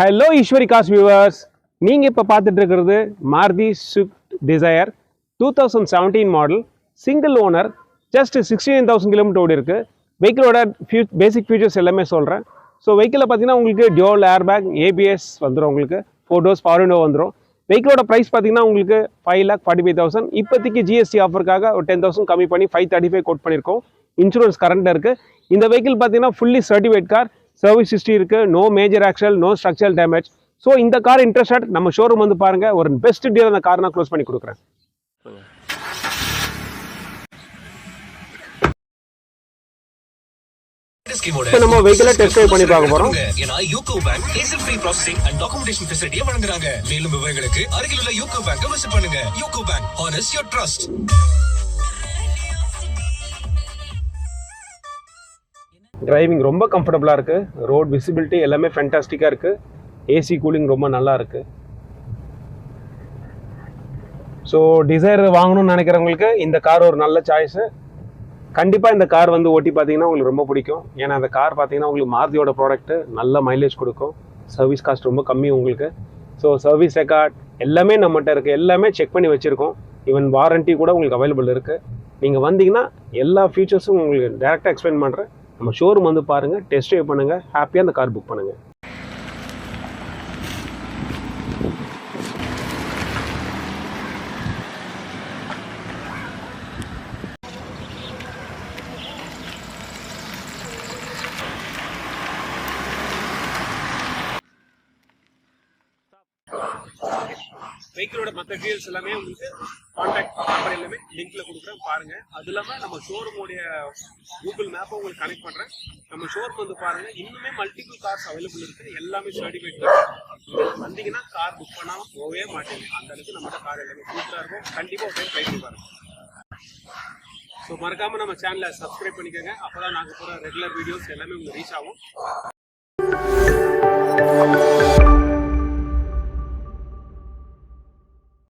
Hello Eswari cos viewers, நீங்கள் இப்போ பார்த்துட்டு இருக்கிறது Maruti Swift desire 2017 model, single owner, just 69,000 kilometre ஓடி இருக்குது. வெஹிக்கிளோட பேசிக் ஃபீச்சர்ஸ் எல்லாமே சொல்கிறேன். ஸோ வெஹிக்கிளில் பார்த்தீங்கன்னா உங்களுக்கு டியூவல் ஏர் பேக், ஏபிஎஸ் வந்துடும், உங்களுக்கு 4 டோர்ஸ் பவர் விண்டோ வந்துடும். வெஹிக்கிளோட ப்ரைஸ் பார்த்தீங்கன்னா உங்களுக்கு 5,45,000. இப்போதைக்கு ஜிஎஸ்டி ஆஃபருக்காக ஒரு 10,000 கம்மி பண்ணி 535 கோட் பண்ணியிருக்கோம். இன்சூரன்ஸ் கரண்ட்டில் இருக்குது. இந்த வெஹிக்கிள் பார்த்தீங்கன்னா fully certified car, service history இருக்குது, no major accident, no structural damage. So இந்த கார் இன்ட்ரெஸ்டட் நம்ம ஷோரூம் வந்து பாருங்கள். ஒரு பெஸ்ட் டீல் அந்த கார் நான் க்ளோஸ் பண்ணி கொடுக்குறேன். நம்ம வெஹிக்கிளை டெஸ்ட் ட்ரைவ் பண்ணி பார்க்க போறோம். ஏன்னா UCO bank hassle free processing and documentation ஃபெசிலிட்டியை வழங்குறாங்க. மேலும் விவரங்களுக்கு அருகில் உள்ள யூகோ பேங்கை விசிட் பண்ணுங்க. UCO bank, honest your trust. Driving ரொம்ப கம்ஃபர்டபுளாக இருக்குது. ரோட் விசிபிலிட்டி எல்லாமே ஃபேண்டாஸ்டிக்காக இருக்குது. ஏசி கூலிங் ரொம்ப நல்லா இருக்குது. ஸோ டிசைர் வாங்கணும்னு நினைக்கிறவங்களுக்கு இந்த கார் ஒரு நல்ல சாய்ஸு. கண்டிப்பாக இந்த கார் வந்து ஓட்டி பார்த்தீங்கன்னா உங்களுக்கு ரொம்ப பிடிக்கும். ஏன்னா அந்த கார் பார்த்தீங்கன்னா உங்களுக்கு மாருதியோட ப்ராடக்ட்டு, நல்ல மைலேஜ் கொடுக்கும். சர்வீஸ் காஸ்ட் ரொம்ப கம்மி உங்களுக்கு. ஸோ சர்வீஸ் ரெக்கார்ட் எல்லாமே நம்மகிட்ட இருக்குது. எல்லாமே செக் பண்ணி வச்சுருக்கோம். ஈவன் வாரண்ட்டி கூட உங்களுக்கு அவைலபிள் இருக்குது. நீங்கள் வந்தீங்கன்னா எல்லா ஃபீச்சர்ஸும் உங்களுக்கு டேரெக்டாக எக்ஸ்பிளைன் பண்ணுறேன். நம்ம ஷோரூம் வந்து பாருங்கள், டெஸ்ட் ட்ரைவ் பண்ணுங்கள், ஹாப்பியாக அந்த கார் புக் பண்ணுங்கள். வெஹிக்கிளோட மற்ற டீல்ஸ் எல்லாமே உங்களுக்கு கான்டாக்ட் நம்பர் எல்லாமே லிங்க்ல கொடுக்குறேன், பாருங்க. அது இல்லாமல் நம்ம ஷோரூமோடைய கூகுள் மேப்பை உங்களுக்கு கனெக்ட் பண்ணுறேன். நம்ம ஷோரூம் வந்து பாருங்க, இன்னுமே மல்டிபிள் கார்ஸ் அவைலபிள் இருக்கு. எல்லாமே சர்டிஃபைட் வந்தீங்கன்னா கார் புக் பண்ணாமல் போகவே மாட்டேங்க. அந்த அளவுக்கு நம்மகிட்ட கார் எல்லாமே சூப்பராக இருக்கும். கண்டிப்பாக ஒரு டைம் ட்ரை பண்ணி பாருங்க. ஸோ மறக்காம நம்ம சேனலை சப்ஸ்கிரைப் பண்ணிக்கோங்க. அப்போதான் நாங்கள் போகிற ரெகுலர் வீடியோஸ் எல்லாமே உங்களுக்கு ரீச் ஆகும்.